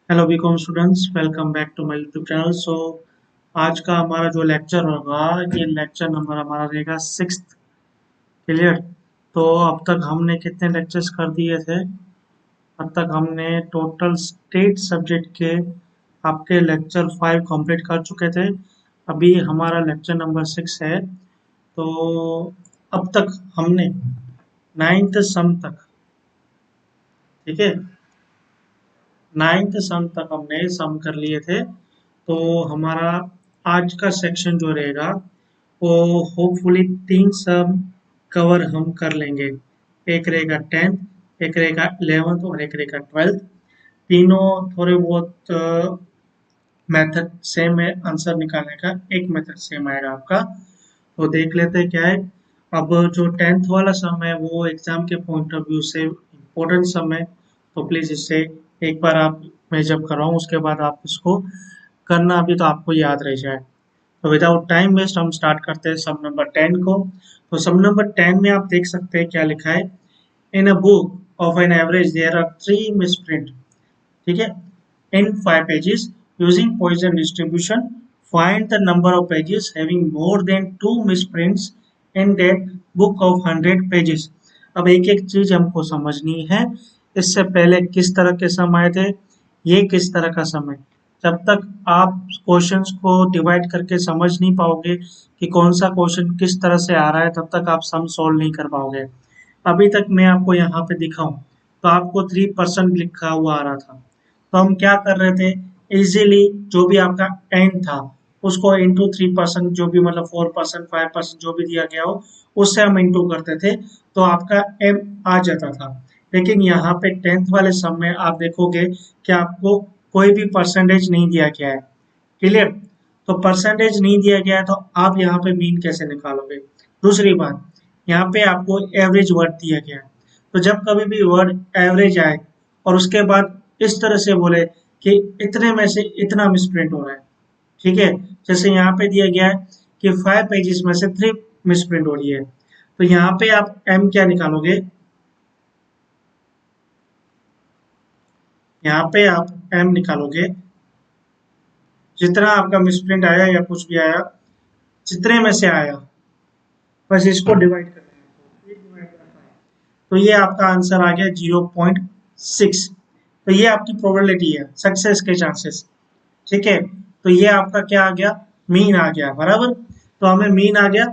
Hello BCom students, welcome back to my YouTube channel. आज का हमारा जो लेक्चर होगा, ये लेक्चर नंबर हमारा रहेगा सिक्स्थ। क्लियर। तो अब तक हमने कितने लेक्चर्स कर दिए थे? अब तक हमने टोटल स्टेट सब्जेक्ट के आपके लेक्चर 5 कंप्लीट कर चुके थे। अभी हमारा लेक्चर नंबर 6 है। तो अब तक हमने नाइन्थ सम तक, ठीक है, नाइन्थ सम तक हमने सम कर लिए थे। तो हमारा आज का सेक्शन जो रहेगा वो होपफुली 3 सम कवर हम कर लेंगे। एक रहेगा 10th, एक रहेगा 11th और एक रहेगा 12th। तीनों थोड़े बहुत मेथड सेम है आंसर निकालने का, एक मेथड सेम आएगा आपका। तो देख लेते हैं क्या है। अब जो 10th वाला सम है वो एग्जाम के पॉइंट ऑफ व्यू से इम्पोर्टेंट सम है। तो प्लीज इससे एक बार आप, मैं जब कराऊँ उसके बाद आप इसको करना, अभी तो आपको याद रह जाए। तो विदाउट टाइम वेस्ट हम स्टार्ट करते हैं सम नंबर 10 को। तो सम नंबर 10 में आप देख सकते हैं क्या लिखा है। In a book of an average there are 3 misprint, ठीक है, in 5 pages using Poisson distribution. Find the number of pages having more than 2 misprints in that book of 100 pages. अब एक एक चीज हमको समझनी है। इससे पहले किस तरह के सम आए थे, ये किस तरह का सम है। जब तक आप क्वेश्चंस को डिवाइड करके समझ नहीं पाओगे कि कौन सा क्वेश्चन किस तरह से आ रहा है, तब तक आप सम सॉल्व नहीं कर पाओगे। अभी तक मैं आपको यहाँ पे दिखाऊं तो आपको 3% लिखा हुआ आ रहा था। तो हम क्या कर रहे थे, इजीली जो भी आपका एन था उसको इंटू 3%, जो भी मतलब 4%, 5% जो भी दिया गया हो उससे हम इंटू करते थे, तो आपका एम आ जाता था। लेकिन यहाँ पे 10th वाले सम में आप देखोगे कि आपको कोई भी परसेंटेज नहीं दिया गया है। क्लियर। तो परसेंटेज नहीं दिया गया है तो आप यहाँ पे मीन कैसे निकालोगे। दूसरी बात, यहाँ पे आपको एवरेज वर्ड दिया गया है। तो जब कभी भी वर्ड एवरेज आए और उसके बाद इस तरह से बोले कि इतने में से इतना मिसप्रिंट हो रहा है, ठीक है, जैसे यहाँ पे दिया गया है कि 5 पेजेस में से 3 मिसप्रिंट हो रही है, तो यहाँ पे आप एम क्या निकालोगे, यहाँ पे आप एम निकालोगे जितना आपका मिसप्रिंट आया या कुछ भी आया, जितने में से आया बस इसको डिवाइड कर देना। 8 तो ये आपका आंसर आ गया 0.6। तो ये आपकी प्रोबेबिलिटी है, सक्सेस के चांसेस। ठीक है, तो ये आपका क्या आ गया, मीन आ गया, बराबर। तो हमें मीन आ गया,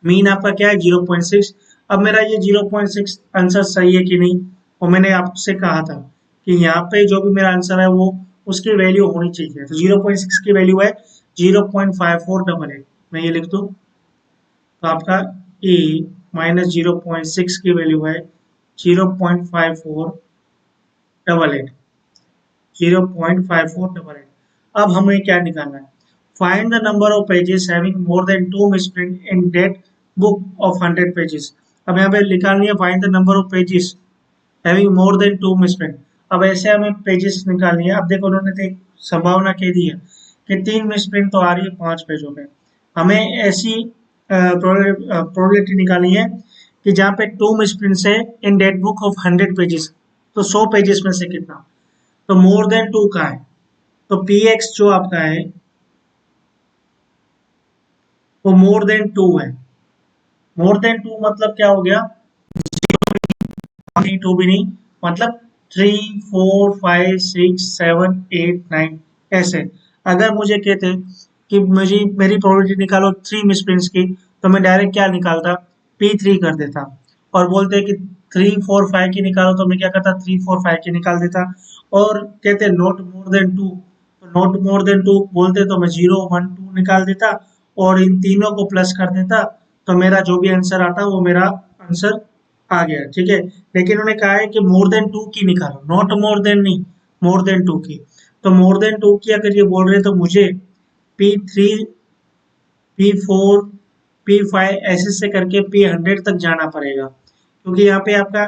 मीन आपका क्या है 0.6। अब मेरा ये 0.6 आंसर सही है कि नहीं, और मैंने आपसे कहा था कि यहाँ पे जो भी मेरा आंसर है वो उसकी वैल्यू होनी चाहिए। तो 0.6 की वैल्यू है 0.5488। मैं ये लिख दूं तो आपका ए माइनस 0.6 की वैल्यू है 0.5488, 0.5488। अब हमें क्या निकालना है, find the number of pages having more than 2 misprint in that book of 100 pages. अब यहाँ पे निकालनी है find the number of pages having more than 2 misprint. अब ऐसे हमें पेजेस निकालनी है। अब देखो उन्होंने तो एक संभावना कह दी है कि 3 मिसप्रिंट तो आ रही है 5 पेजों में। हमें ऐसी प्रोबेबिलिटी निकालनी है कि जहाँ पे 2 मिसप्रिंट्स है इन डेट बुक ऑफ 100 पेजेस, तो 100 पेजेस में से कितना। तो मोर देन 2 का है, तो पी एक्स जो आपका है वो मोर देन 2 है। मोर देन 2 मतलब क्या हो गया, 2 भी नहीं, मतलब 3, 4, 5, 6, 7, 8, 9 ऐसे। अगर मुझे कहते कि मुझे मेरी प्रोबेबिलिटी निकालो 3 मिसप्रिंट्स की, तो मैं डायरेक्ट क्या निकालता, P3 कर देता। और बोलते कि 3, 4, 5 की निकालो, तो मैं क्या करता 3, 4, 5 की निकाल देता। और कहते नॉट मोर देन 2, तो नॉट मोर देन 2 बोलते तो मैं 0, 1, 2 निकाल देता और इन तीनों को प्लस कर देता। तो मेरा जो भी आंसर आता वो मेरा आंसर आ गया, ठीक है। लेकिन उन्होंने कहा है कि मोर देन 2 की निकालो, नॉट मोर देन नहीं, मोर देन 2 की। तो मोर देन 2 की अगर ये बोल रहे हैं तो मुझे P3, P4, P5 ऐसे से करके P100 तक जाना पड़ेगा, क्योंकि यहाँ पे आपका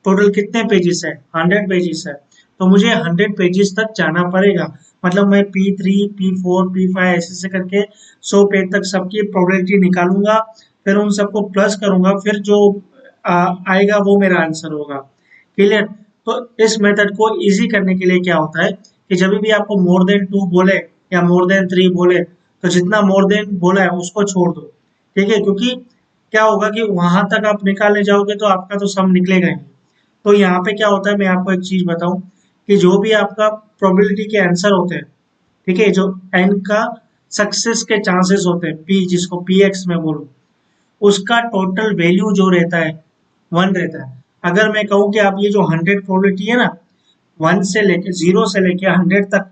टोटल कितने पेजेस है, 100 पेजेस है। तो मुझे 100 पेजेस तक जाना पड़ेगा। मतलब मैं P3, P4, P5 ऐसे से करके 100 पेज तक सबकी प्रोबेबिलिटी निकालूंगा, फिर उन सबको प्लस करूंगा, फिर जो आएगा वो मेरा आंसर होगा। क्लियर। तो इस मेथड को इजी करने के लिए क्या होता है कि जब भी आपको मोर देन 2 बोले या मोर देन 3 बोले, तो जितना मोर देन बोला है उसको छोड़ दो, ठीक है, क्योंकि क्या होगा कि वहां तक आप निकालने जाओगे तो आपका तो सम निकलेगा ही नहीं। तो यहाँ पे क्या होता है, मैं आपको एक चीज बताऊं कि जो भी आपका प्रोबेबिलिटी के आंसर होते हैं, ठीक है, जो एन का सक्सेस के चांसेस होते हैं, पी जिसको पी एक्स में बोलूं, उसका टोटल वैल्यू जो रहता है 1 रहता है। अगर मैं कहूँ कि आप ये जो 100 प्रोबेबिलिटी है ना, 1 से लेके 0 से लेके 100 तक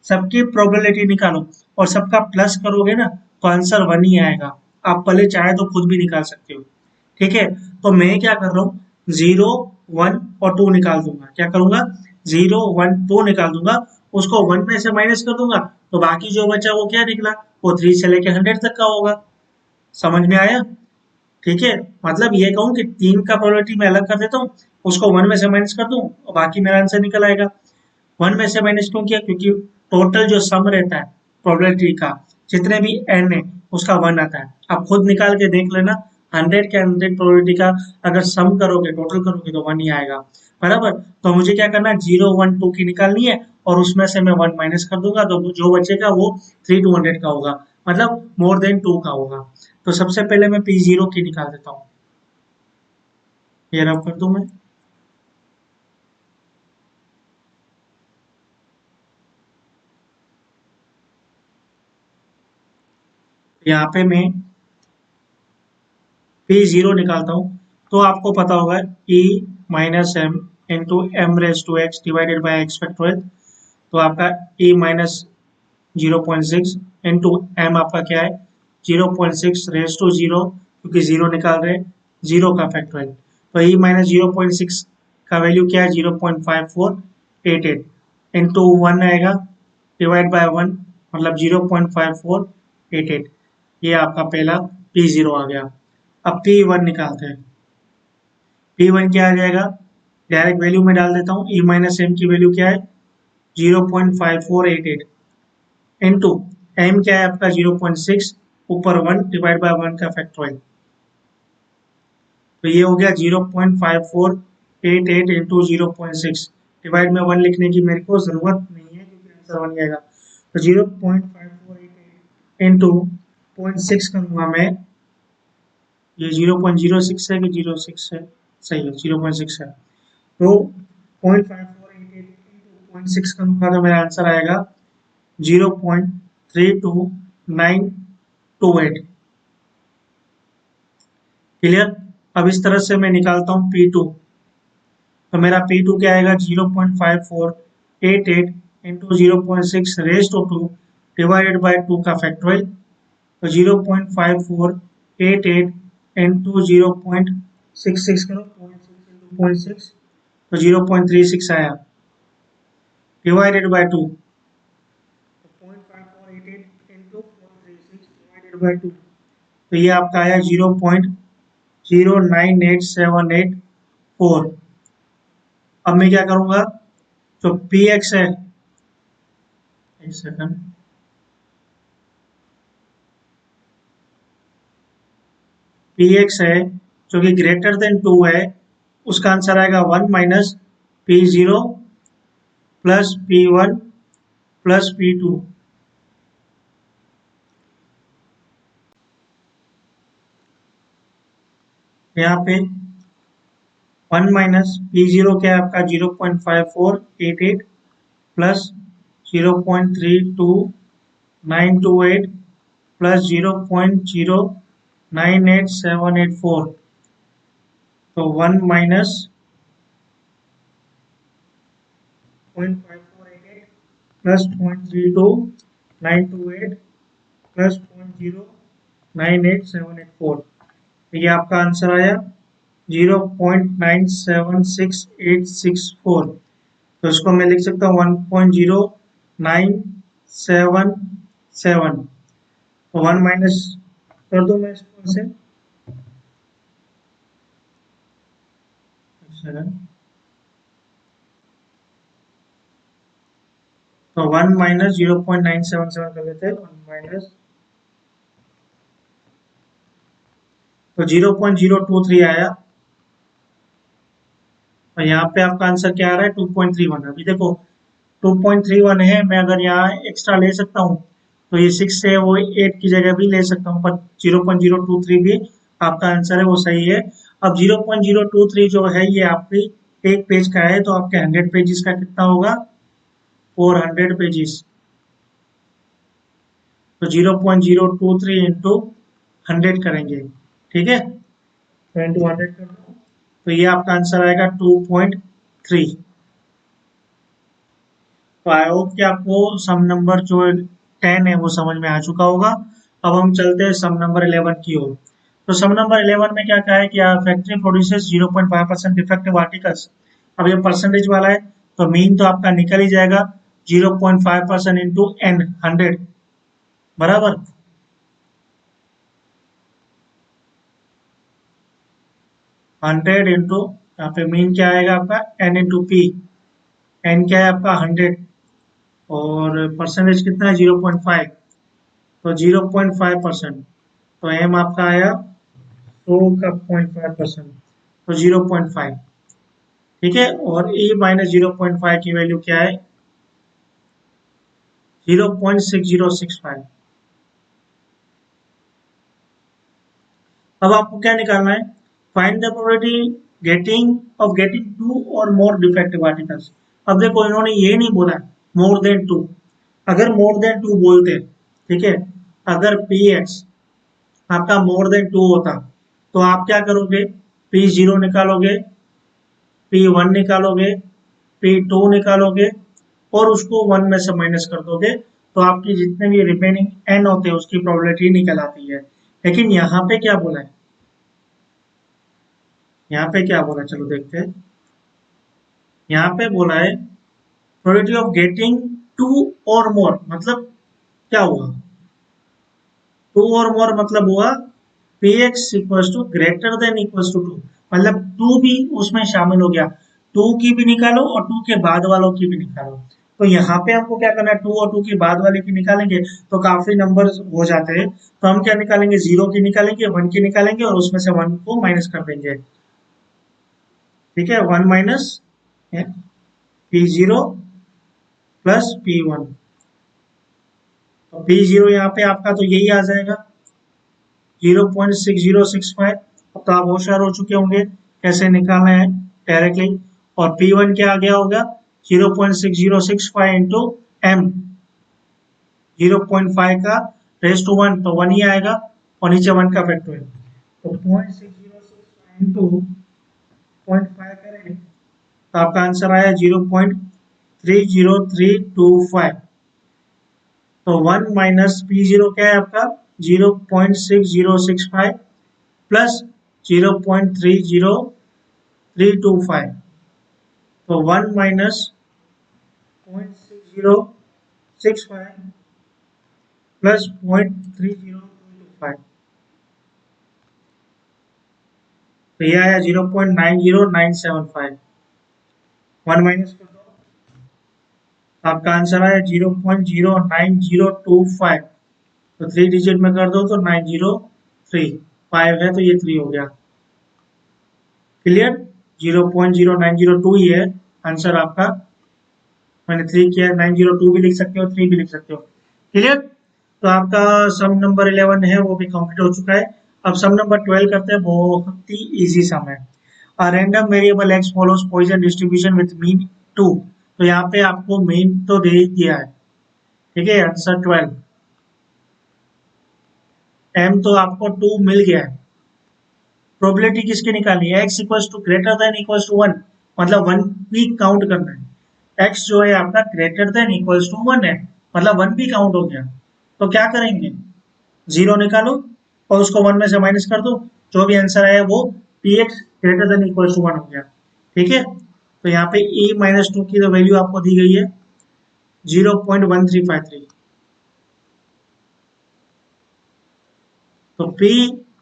सबकी प्रोबेबिलिटी निकालो और सबका प्लस करोगे ना, तो आंसर 1 ही आएगा। आप भले चाहे तो खुद भी निकाल सकते हो, ठीक है। तो मैं क्या कर रहा हूँ, 0 1 और 2 निकाल दूंगा। क्या करूंगा, 0 1 2 निकाल दूंगा, उसको 1 में से माइनस कर दूंगा, तो बाकी जो बचा वो क्या निकला, वो 3 से लेके 100 तक का होगा। समझ में आया, ठीक है। मतलब ये कहूँ कि 3 का प्रोबेबिलिटी मैं अलग कर देता हूँ, उसको 1 में से माइनस कर दूं और बाकी मेरा आंसर निकल आएगा। 1 में से माइनस क्यों किया, क्योंकि टोटल जो सम रहता है प्रोबेबिलिटी का, जितने भी एन है उसका 1 आता है। आप खुद निकाल के देख लेना, 100 के 100 प्रोबेबिलिटी का अगर सम करोगे, टोटल करोगे, तो 1 ही आएगा, बराबर। तो मुझे क्या करना है, 0 1 2 की निकालनी है और उसमें से मैं 1 माइनस कर दूंगा, तो जो बचेगा वो 3 टू 100 का होगा, मतलब मोर देन 2 का होगा। तो सबसे पहले मैं पी जीरो की निकाल देता हूँ, ये रब कर दूं मैं। यहाँ पे मैं पी जीरो निकालता हूँ, तो आपको पता होगा e minus m into m raise to x divided by x factorial. तो आपका ई माइनस 0.6 इंटू एम आपका क्या है, 0.6 रेस टू जीरो, क्योंकि जीरो निकाल रहे हैं, जीरो का फैक्टोरियल। तो ई माइनस 0.6 का वैल्यू क्या है, 0.5488 इंटू वन आएगा डिवाइड बाय वन, मतलब 0.5488। ये आपका पहला पी जीरो आ गया। अब पी वन निकालते हैं। पी वन क्या आ जाएगा, डायरेक्ट वैल्यू में डाल देता हूँ, ई माइनस एम की वैल्यू क्या है, 0.5488 इंटू एम क्या है आपका 0.6, ऊपर वन डिवाइड बाय वन का फैक्टोरियल। तो ये हो गया 0.5488 इंटू 0.6, डिवाइड में वन लिखने की मेरे को जरूरत नहीं है क्योंकि आंसर वन ही आएगा। तो 0.5488 इंटू 0.6 करूंगा मैं, ये 0.06 है कि 06 है, सही है 0.6 है। तो 0.5488 इंटू 0.6 करूंगा तो मेरा आंसर आएगा 0.32928। क्लियर। अब इस तरह से मैं निकालता हूँ पी टू। तो मेरा पी टू क्या आएगा, 0.5488 into 0.6 raise to two divided by two का फैक्टोरियल। तो 0.5488 इंटू 0.66 करो, 0.6 तो 0.36 आया डिवाइडेड बाय टू। तो 0.5488 इंटू 0.36 डिवाइडेड बाय टू, तो ये आपका आया 0.098784। अब मैं क्या करूंगा, जो पी एक्स है, एक सेकंड, पी एक्स है जो कि ग्रेटर देन टू है, उसका आंसर आएगा 1 minus P zero plus P one plus P two. यहाँ पे 1 माइनस पी जीरो क्या है आपका 0.5488 प्लस 0.32928 प्लस 0.098784। तो 1 माइनस 0.5488 प्लस 0.32928 प्लस 0.098784। ये आपका आंसर आया 0.976864। तो इसको मैं लिख सकता हूँ 1.0977। तो 1 माइनस कर दो मैं इसको से, तो 1 माइनस 0.977 कर लेते हैं, 1 माइनस, तो 0.023 आया और यहाँ पे आपका आंसर क्या आ रहा है 2.31। अभी देखो 2.31 है, मैं अगर यहाँ एक्स्ट्रा ले सकता हूँ तो ये 6 से वो 8 की जगह भी ले सकता हूँ, पर 0.023 भी आपका आंसर है वो सही है। अब 0.023 जो है ये आपकी एक पेज का है, तो आपके 100 पेजेस का कितना होगा 400 पेजेस। तो 0.023 इंटू 100 करेंगे, ठीक है, तो इंटू 100 कर दो, तो ये आपका आंसर आएगा 2.3। तो आई होप कि आपको सम नंबर जो 10 है वो समझ में आ चुका होगा। अब हम चलते हैं सम नंबर 11 की ओर। तो सम नंबर 11 में क्या कहा है कि फैक्ट्री प्रोड्यूसेस 0.5% डिफेक्टिव आर्टिकल्स। अब ये परसेंटेज वाला है, तो मीन तो आपका निकल ही जाएगा 0.5% इंटू एन 100 बराबर 100 इंटू यहाँ पे मीन क्या आएगा आपका एन इंटू पी। एन क्या है आपका 100 और परसेंटेज कितना है 0.5, तो 0.5%। तो एम आपका आया 100 का 0.5%, तो 0.5, ठीक है। और ई माइनस 0.5 की वैल्यू क्या है 0.6065। अब आपको क्या निकालना है, find the probability getting two or more defective articles. अब देखो इन्होंने ये नहीं बोला मोर देन टू। अगर मोर देन टू बोलते, ठीक है, अगर पी एक्स आपका मोर देन टू होता तो आप क्या करोगे, पी जीरो निकालोगे, पी वन निकालोगे, पी टू निकालोगे और उसको वन में से माइनस कर दोगे, तो आपकी जितने भी रिमेनिंग एन होते हैं उसकी प्रोबेबिलिटी निकल आती है। लेकिन यहाँ पे क्या बोला है, यहाँ पे क्या बोला चलो देखते हैं। यहाँ पे बोला है probability of getting two or more, मतलब क्या हुआ, टू और मोर मतलब हुआ P X equal to greater than equal to two, मतलब टू भी उसमें शामिल हो गया, टू की भी निकालो और टू के बाद वालों की भी निकालो। तो यहाँ पे हमको क्या करना है, टू और टू के बाद वाले की निकालेंगे तो काफी नंबर हो जाते हैं, तो हम क्या निकालेंगे, जीरो की निकालेंगे, वन की निकालेंगे और उसमें से वन को माइनस कर देंगे, ठीक है, one minus P zero plus P one. तो पी जीरो यहाँ पे आपका तो यही आ जाएगा 0.6065। अब तो आप होशियार हो चुके होंगे कैसे निकालना है डायरेक्टली। और पी वन क्या आ गया होगा 0.6065 इंटू एम, 0.5 का रेस टू वन, तो वन ही आएगा और नीचे वन का फैक्टर है, तो 0.6065 इंटू 0.5 करें तो आपका आंसर आया 0.30325। तो वन माइनस पी जीरो क्या है आपका 0.6065 प्लस 0.30325, तो वन माइनस 0.6065 प्लस 0.30225, तो ये आया 0.90975। वन माइनस कर दो, आपका आंसर आया 0.09025। तो थ्री डिजिट में कर दो तो 903, 5 है तो ये 3 हो गया, क्लियर। 0.0902 ही है आंसर आपका, मैंने 3 किया, 902 भी लिख सकते हो, 3 भी लिख सकते हो, क्लियर। तो आपका सम नंबर 11 है वो भी कंप्लीट हो चुका है। अब सम नंबर 12 करते हैं, बहुत ही इजी सम है। A random variable x follows Poisson distribution with mean 2। तो यहाँ पे आपको मीन तो दे ही दिया है, ठीक है, आंसर 12। m तो आपको 2 मिल गया है। प्रोबेबिलिटी किसकी निकालनी है, x equals to greater than equals to one, मतलब वन भी काउंट करना है। x जो है आपका greater than equals to one है, मतलब वन भी काउंट हो गया। तो क्या करेंगे, जीरो निकालो और उसको वन में से माइनस कर दो, जो भी आंसर आया वो P X greater than equals to one हो गया, ठीक है। तो यहाँ पे e माइनस टू की तो वैल्यू आपको दी गई है 0.1353। तो P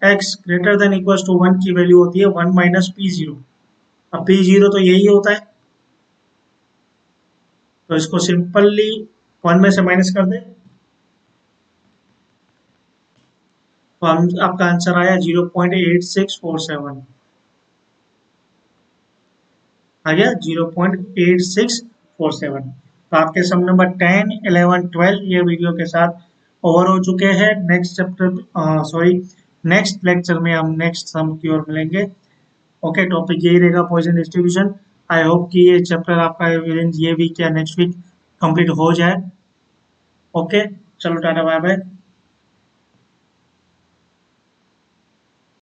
X greater than equals to one की वैल्यू होती है वन माइनस पी जीरो। अब पी जीरो तो यही होता है, तो इसको सिंपली वन में से माइनस कर दे, तो हम आपका आंसर आया 0.8647। आ गया 0.8647। तो आपके सम नंबर 10, 11, 12 ये वीडियो के साथ ओवर हो चुके हैं। नेक्स्ट चैप्टर नेक्स्ट लेक्चर में हम नेक्स्ट सम की ओर मिलेंगे। ओके, टॉपिक यही रहेगा पॉइजन डिस्ट्रीब्यूशन। आई होप कि ये चैप्टर आपका ये वीक या नेक्स्ट वीक कंप्लीट हो जाए। ओके, चलो टाटा बाय बाय।